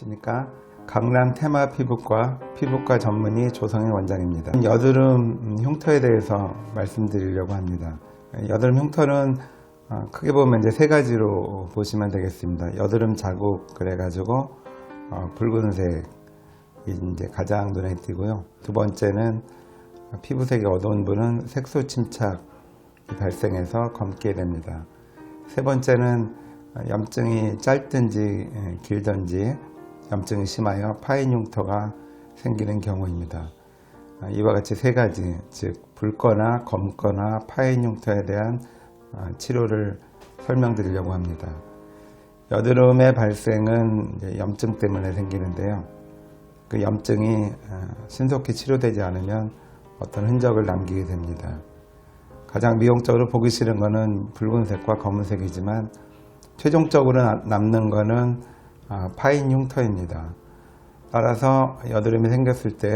안녕하십니까. 강남 테마 피부과 전문의 조성현 원장입니다. 여드름 흉터에 대해서 말씀드리려고 합니다. 여드름 흉터는 크게 보면 이제 세 가지로 보시면 되겠습니다. 여드름 자국 그래가지고 붉은색이 이제 가장 눈에 띄고요. 두 번째는 피부색이 어두운 분은 색소 침착이 발생해서 검게 됩니다. 세 번째는 염증이 짧든지 길든지 염증이 심하여 파인 흉터가 생기는 경우입니다. 이와 같이 세 가지, 즉 붉거나 검거나 파인 흉터에 대한 치료를 설명드리려고 합니다. 여드름의 발생은 염증 때문에 생기는데요. 그 염증이 신속히 치료되지 않으면 어떤 흔적을 남기게 됩니다. 가장 미용적으로 보기 싫은 것은 붉은색과 검은색이지만 최종적으로 남는 것은 파인 흉터입니다. 따라서 여드름이 생겼을 때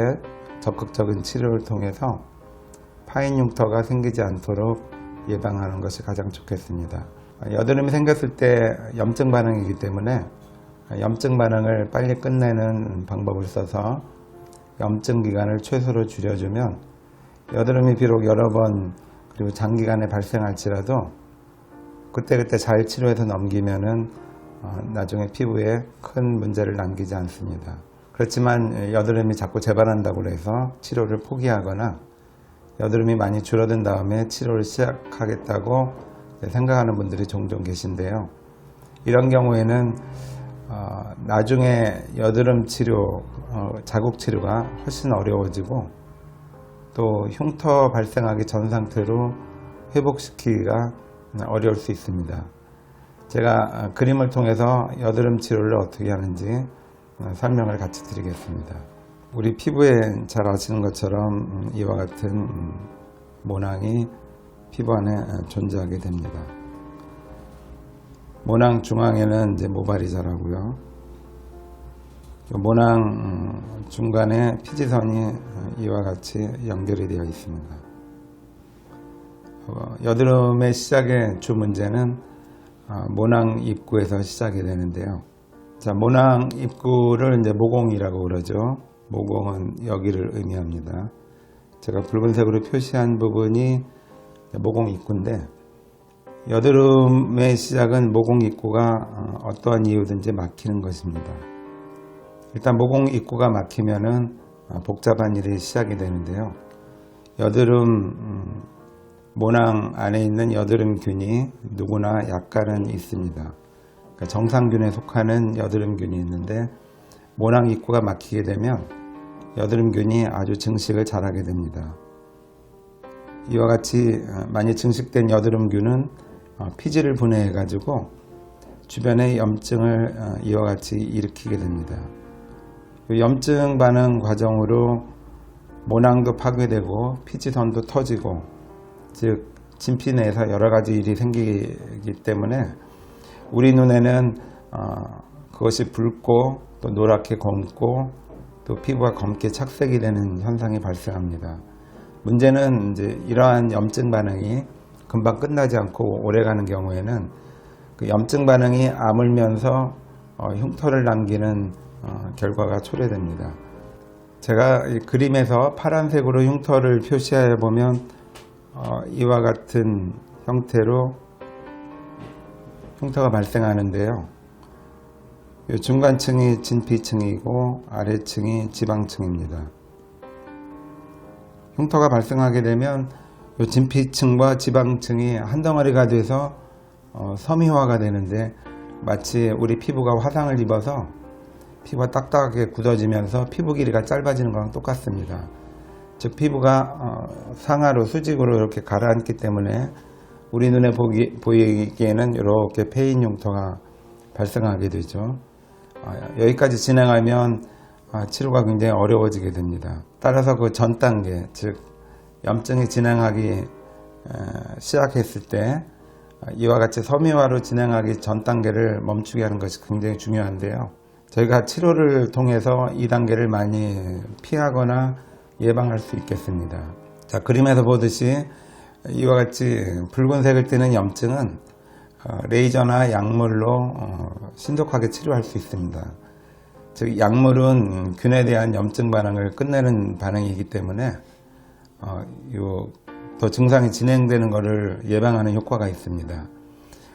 적극적인 치료를 통해서 파인 흉터가 생기지 않도록 예방하는 것이 가장 좋겠습니다. 여드름이 생겼을 때 염증 반응이기 때문에 염증 반응을 빨리 끝내는 방법을 써서 염증 기간을 최소로 줄여주면 여드름이 비록 여러 번 그리고 장기간에 발생할지라도 그때그때 잘 치료해서 넘기면은 나중에 피부에 큰 문제를 남기지 않습니다. 그렇지만 여드름이 자꾸 재발한다고 해서 치료를 포기하거나 여드름이 많이 줄어든 다음에 치료를 시작하겠다고 생각하는 분들이 종종 계신데요. 이런 경우에는 나중에 여드름 치료, 자국 치료가 훨씬 어려워지고 또 흉터 발생하기 전 상태로 회복시키기가 어려울 수 있습니다. 제가 그림을 통해서 여드름 치료를 어떻게 하는지 설명을 같이 드리겠습니다. 우리 피부에 잘 아시는 것처럼 이와 같은 모낭이 피부 안에 존재하게 됩니다. 모낭 중앙에는 이제 모발이 자라고요. 모낭 중간에 피지선이 이와 같이 연결이 되어 있습니다. 여드름의 시작의 주 문제는 모낭 입구에서 시작이 되는데요. 자, 모낭 입구를 이제 모공이라고 그러죠. 모공은 여기를 의미합니다. 제가 붉은색으로 표시한 부분이 모공 입구인데 여드름의 시작은 모공 입구가 어떠한 이유든지 막히는 것입니다. 일단 모공 입구가 막히면은 복잡한 일이 시작이 되는데요. 여드름 모낭 안에 있는 여드름균이 누구나 약간은 있습니다. 그러니까 정상균에 속하는 여드름균이 있는데 모낭 입구가 막히게 되면 여드름균이 아주 증식을 잘하게 됩니다. 이와 같이 많이 증식된 여드름균은 피지를 분해해 가지고 주변의 염증을 이와 같이 일으키게 됩니다. 염증 반응 과정으로 모낭도 파괴되고 피지선도 터지고, 즉 진피 내에서 여러 가지 일이 생기기 때문에 우리 눈에는 그것이 붉고 또 노랗게 검고 또 피부가 검게 착색이 되는 현상이 발생합니다. 문제는 이제 이러한 염증 반응이 금방 끝나지 않고 오래가는 경우에는 그 염증 반응이 아물면서 흉터를 남기는 결과가 초래됩니다. 제가 이 그림에서 파란색으로 흉터를 표시해 보면 이와 같은 형태로 흉터가 발생하는데요. 중간층이 진피층이고 아래층이 지방층입니다. 흉터가 발생하게 되면 진피층과 지방층이 한 덩어리가 돼서 섬유화가 되는데 마치 우리 피부가 화상을 입어서 피부가 딱딱하게 굳어지면서 피부 길이가 짧아지는 거랑 똑같습니다. 즉 피부가 상하로 수직으로 이렇게 가라앉기 때문에 우리 눈에 보이기에는 이렇게 패인 흉터가 발생하게 되죠. 여기까지 진행하면 치료가 굉장히 어려워지게 됩니다. 따라서 그 전 단계, 즉 염증이 진행하기 시작했을 때 이와 같이 섬유화로 진행하기 전 단계를 멈추게 하는 것이 굉장히 중요한데요. 저희가 치료를 통해서 이 단계를 많이 피하거나 예방할 수 있겠습니다. 자, 그림에서 보듯이 이와 같이 붉은색을 띠는 염증은 레이저나 약물로 신속하게 치료할 수 있습니다. 즉 약물은 균에 대한 염증 반응을 끝내는 반응이기 때문에 더 증상이 진행되는 것을 예방하는 효과가 있습니다.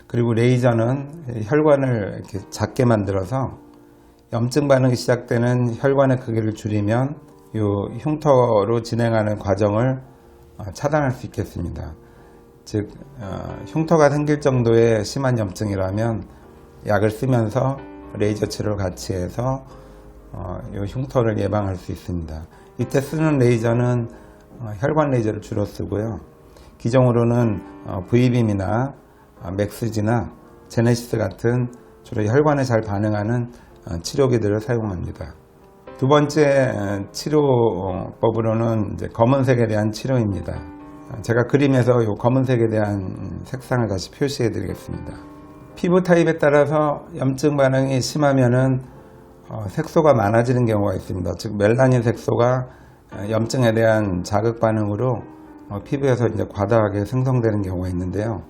그리고 레이저는 혈관을 이렇게 작게 만들어서 염증 반응이 시작되는 혈관의 크기를 줄이면 이 흉터로 진행하는 과정을 차단할 수 있겠습니다. 즉 흉터가 생길 정도의 심한 염증이라면 약을 쓰면서 레이저 치료를 같이 해서 이 흉터를 예방할 수 있습니다. 이때 쓰는 레이저는 혈관 레이저를 주로 쓰고요. 기종으로는 V빔이나 맥스지나 제네시스 같은 주로 혈관에 잘 반응하는 치료기들을 사용합니다. 두 번째 치료법으로는 이제 검은색에 대한 치료입니다. 제가 그림에서 이 검은색에 대한 색상을 다시 표시해 드리겠습니다. 피부 타입에 따라서 염증 반응이 심하면은 색소가 많아지는 경우가 있습니다. 즉 멜라닌 색소가 염증에 대한 자극 반응으로 피부에서 이제 과다하게 생성되는 경우가 있는데요.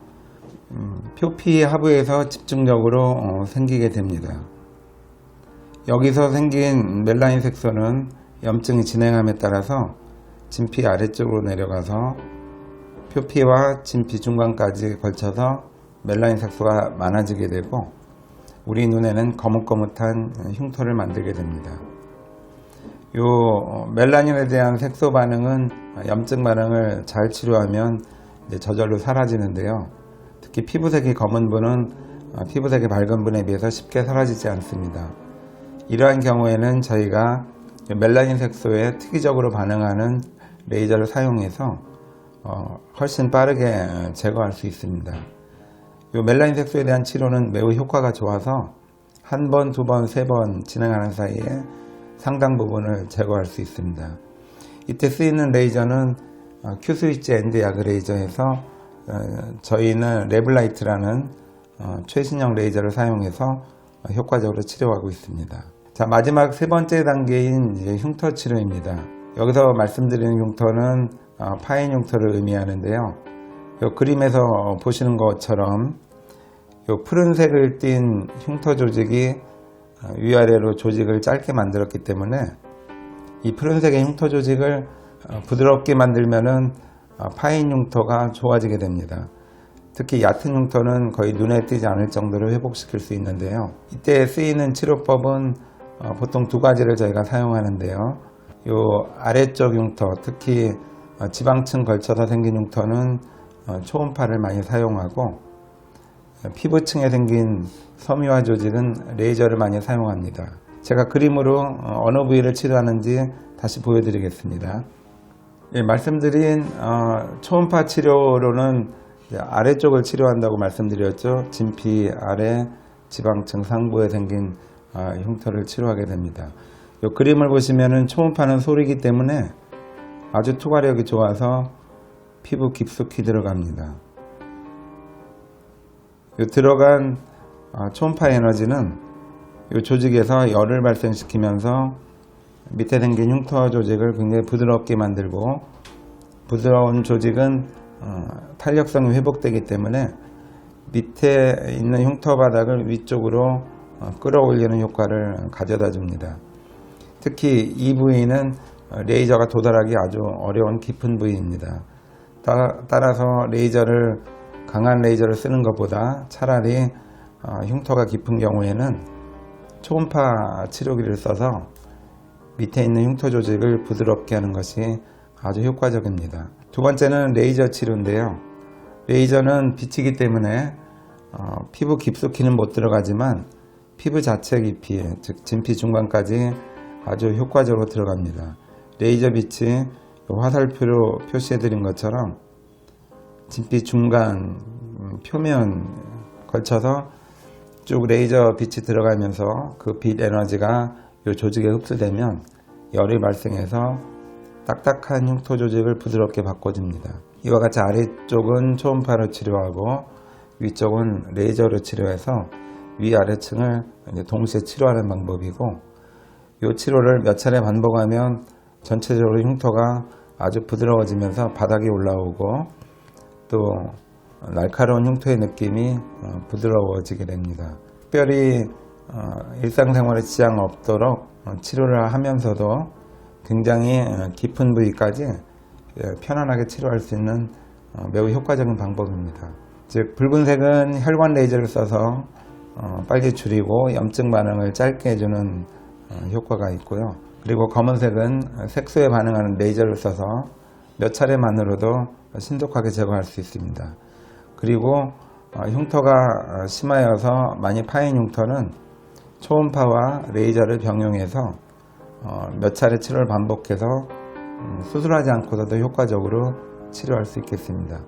표피 하부에서 집중적으로 생기게 됩니다. 여기서 생긴 멜라닌 색소는 염증이 진행함에 따라서 진피 아래쪽으로 내려가서 표피와 진피 중간까지 걸쳐서 멜라닌 색소가 많아지게 되고 우리 눈에는 거뭇거뭇한 흉터를 만들게 됩니다. 이 멜라닌에 대한 색소 반응은 염증 반응을 잘 치료하면 이제 저절로 사라지는데요. 특히 피부색이 검은 분은 피부색이 밝은 분에 비해서 쉽게 사라지지 않습니다. 이러한 경우에는 저희가 멜라닌 색소에 특이적으로 반응하는 레이저를 사용해서 훨씬 빠르게 제거할 수 있습니다. 이 멜라닌 색소에 대한 치료는 매우 효과가 좋아서 한 번, 두 번, 세 번 진행하는 사이에 상당 부분을 제거할 수 있습니다. 이때 쓰이는 레이저는 큐스위치 엔드 야그 레이저에서 저희는 레블라이트라는 최신형 레이저를 사용해서 효과적으로 치료하고 있습니다. 자, 마지막 세 번째 단계인 이제 흉터 치료입니다. 여기서 말씀드리는 흉터는 파인 흉터를 의미하는데요. 이 그림에서 보시는 것처럼 이 푸른색을 띤 흉터 조직이 위아래로 조직을 짧게 만들었기 때문에 이 푸른색의 흉터 조직을 부드럽게 만들면은 파인 흉터가 좋아지게 됩니다. 특히 얕은 흉터는 거의 눈에 띄지 않을 정도로 회복시킬 수 있는데요. 이때 쓰이는 치료법은 보통 두 가지를 저희가 사용하는데요. 이 아래쪽 흉터, 특히 지방층 걸쳐서 생긴 흉터는 초음파를 많이 사용하고 피부층에 생긴 섬유화 조직은 레이저를 많이 사용합니다. 제가 그림으로 어느 부위를 치료하는지 다시 보여드리겠습니다. 예, 말씀드린 초음파 치료로는 아래쪽을 치료한다고 말씀드렸죠. 진피 아래 지방층 상부에 생긴 흉터를 치료하게 됩니다. 이 그림을 보시면은 초음파는 소리이기 때문에 아주 투과력이 좋아서 피부 깊숙이 들어갑니다. 이 들어간 초음파 에너지는 이 조직에서 열을 발생시키면서 밑에 생긴 흉터 조직을 굉장히 부드럽게 만들고 부드러운 조직은 탄력성이 회복되기 때문에 밑에 있는 흉터 바닥을 위쪽으로 끌어올리는 효과를 가져다 줍니다. 특히 이 부위는 레이저가 도달하기 아주 어려운 깊은 부위입니다. 따라서 강한 레이저를 쓰는 것보다 차라리 흉터가 깊은 경우에는 초음파 치료기를 써서 밑에 있는 흉터 조직을 부드럽게 하는 것이 아주 효과적입니다. 두 번째는 레이저 치료인데요. 레이저는 빛이기 때문에 피부 깊숙이는 못 들어가지만 피부 자체 깊이, 즉 진피 중간까지 아주 효과적으로 들어갑니다. 레이저 빛이 화살표로 표시해드린 것처럼 진피 중간 표면 걸쳐서 쭉 레이저 빛이 들어가면서 그 빛 에너지가 이 조직에 흡수되면 열이 발생해서 딱딱한 흉터 조직을 부드럽게 바꿔줍니다. 이와 같이 아래쪽은 초음파로 치료하고 위쪽은 레이저로 치료해서 위아래층을 동시에 치료하는 방법이고 이 치료를 몇 차례 반복하면 전체적으로 흉터가 아주 부드러워지면서 바닥이 올라오고 또 날카로운 흉터의 느낌이 부드러워지게 됩니다. 특별히 일상생활에 지장 없도록 치료를 하면서도 굉장히 깊은 부위까지 편안하게 치료할 수 있는 매우 효과적인 방법입니다. 즉 붉은색은 혈관 레이저를 써서 빨리 줄이고 염증 반응을 짧게 해주는 효과가 있고요. 그리고 검은색은 색소에 반응하는 레이저를 써서 몇 차례만으로도 신속하게 제거할 수 있습니다. 그리고 흉터가 심하여서 많이 파인 흉터는 초음파와 레이저를 병용해서 몇 차례 치료를 반복해서 수술하지 않고서도 효과적으로 치료할 수 있겠습니다.